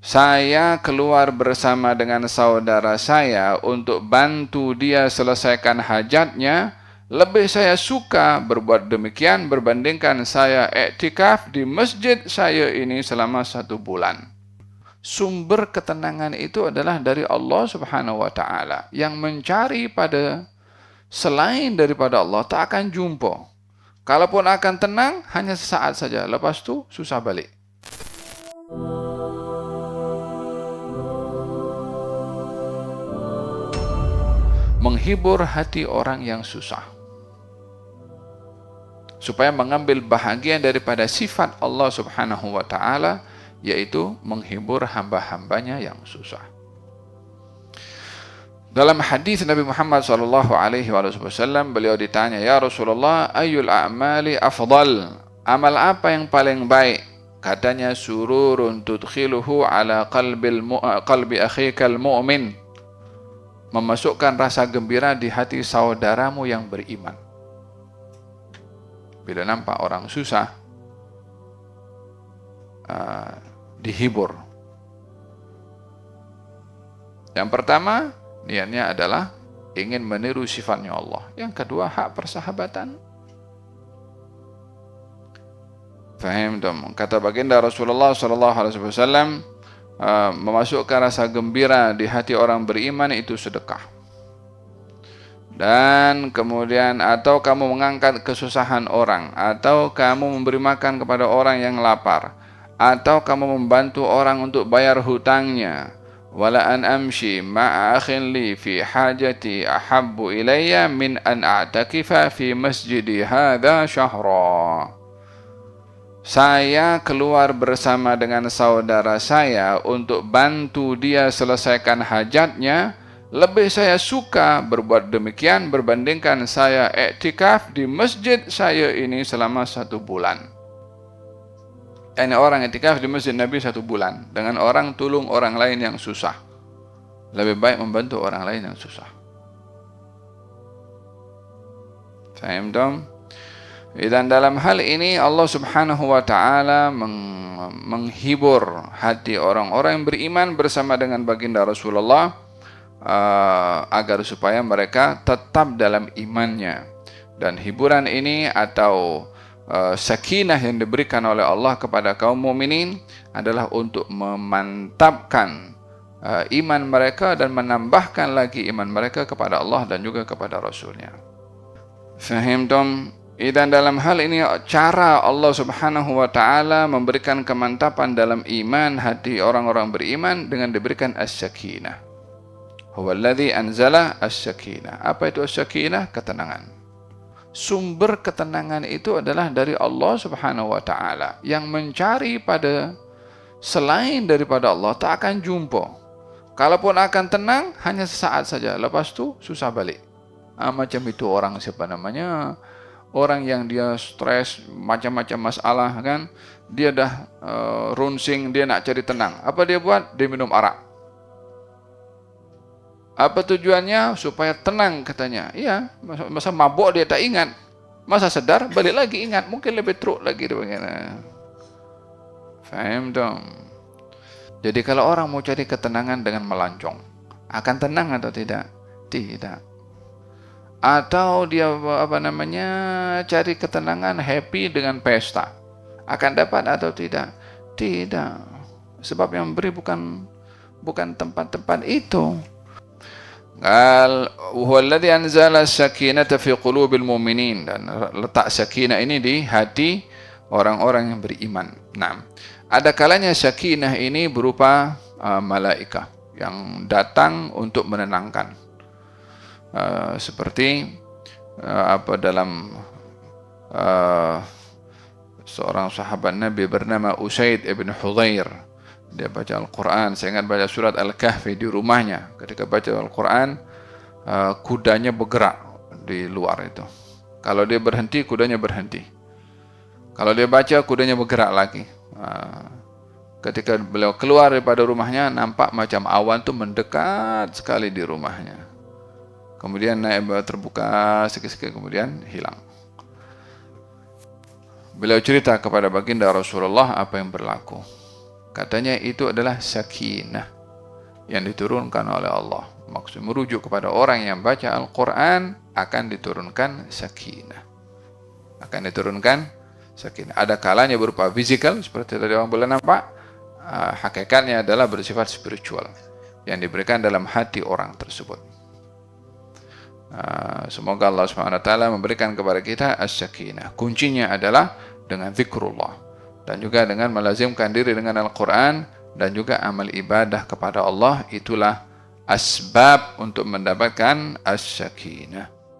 saya keluar bersama dengan saudara saya untuk bantu dia selesaikan hajatnya, lebih saya suka berbuat demikian berbandingkan saya iktikaf di masjid saya ini selama 1 bulan. Sumber ketenangan itu adalah dari Allah Subhanahu wa Ta'ala. Yang mencari pada selain daripada Allah tak akan jumpa. Kalaupun akan tenang, hanya sesaat saja. Lepas itu susah balik. Menghibur hati orang yang susah, supaya mengambil bahagian daripada sifat Allah Subhanahu wa Ta'ala, yaitu menghibur hamba-hambanya yang susah. Dalam hadis Nabi Muhammad SAW, beliau ditanya, "Ya Rasulullah, ayyul a'mali afdal?" Amal apa yang paling baik? Katanya, sururun tudkhiluhu ala qalbi akhikal mu'min. Memasukkan rasa gembira di hati saudaramu yang beriman. Bila nampak orang susah, dihibur. Yang pertama, niatnya adalah ingin meniru sifatnya Allah. Yang kedua, hak persahabatan. Faham dong? Kata baginda Rasulullah SAW, memasukkan rasa gembira di hati orang beriman itu sedekah. Dan kemudian, atau kamu mengangkat kesusahan orang, atau kamu memberi makan kepada orang yang lapar, atau kamu membantu orang untuk bayar hutangnya. Wala an amshi ma'a akhin li fi hajati ahabbu ilayya min an a'takifa fi masjidi hadha syahra. Saya keluar bersama dengan saudara saya untuk bantu dia selesaikan hajatnya, lebih saya suka berbuat demikian berbandingkan saya iktikaf di masjid saya ini selama 1 bulan. Ini orang iktikaf di masjid Nabi 1 bulan, dengan orang tolong orang lain yang susah. Lebih baik membantu orang lain yang susah. Faham dong? Dan dalam hal ini Allah Subhanahu wa Ta'ala menghibur hati orang-orang yang beriman bersama dengan baginda Rasulullah, agar supaya mereka tetap dalam imannya. Dan hiburan ini atau sakinah yang diberikan oleh Allah kepada kaum mukminin adalah untuk memantapkan iman mereka dan menambahkan lagi iman mereka kepada Allah dan juga kepada Rasulnya. Fahim dong? Dan dalam hal ini cara Allah Subhanahu wa Ta'ala memberikan kemantapan dalam iman hati orang-orang beriman dengan diberikan as-sakinah. Huwallazi anzala as-sakinah. Apa itu as-sakinah? Ketenangan. Sumber ketenangan itu adalah dari Allah Subhanahu wa Ta'ala. Yang mencari pada selain daripada Allah tak akan jumpa. Kalaupun akan tenang, hanya sesaat saja. Lepas itu susah balik. Macam itu orang siapa namanya? Orang yang dia stres, macam-macam masalah kan, dia dah runsing, dia nak cari tenang. Apa dia buat? Dia minum arak. Apa tujuannya? Supaya tenang katanya. Iya, masa mabuk dia tak ingat. Masa sedar, balik lagi ingat. Mungkin lebih teruk lagi. Faham dong? Jadi kalau orang mau cari ketenangan dengan melancong, akan tenang atau tidak? Tidak. Atau dia cari ketenangan happy dengan pesta, akan dapat atau tidak? Tidak. Sebab yang beri bukan tempat-tempat itu. Huwallazi anzala as-sakinata fi qulubil mu'minin, dan letak sakinah ini di hati orang-orang yang beriman. Nah, ada kalanya sakinah ini berupa malaikah yang datang untuk menenangkan. Seperti dalam seorang sahabat Nabi bernama Usaid ibn Hudhair. Dia baca Al-Quran. Saya ingat baca surat Al-Kahfi di rumahnya. Ketika baca Al-Quran, kudanya bergerak di luar itu. Kalau dia berhenti, kudanya berhenti. Kalau dia baca, kudanya bergerak lagi. Ketika beliau keluar daripada rumahnya, nampak macam awan itu mendekat sekali di rumahnya. Kemudian naik terbuka sikit-sikit, kemudian hilang. Beliau cerita kepada baginda Rasulullah apa yang berlaku. Katanya itu adalah sakinah yang diturunkan oleh Allah. Maksud merujuk kepada orang yang baca Al-Quran akan diturunkan sakinah. Akan diturunkan sakinah. Ada kalanya berupa fisikal, seperti tadi orang boleh nampak. Hakikatnya adalah bersifat spiritual yang diberikan dalam hati orang tersebut. Semoga Allah SWT memberikan kepada kita as-sakinah. Kuncinya adalah dengan zikrullah dan juga dengan melazimkan diri dengan Al-Quran dan juga amal ibadah kepada Allah. Itulah asbab untuk mendapatkan as-sakinah.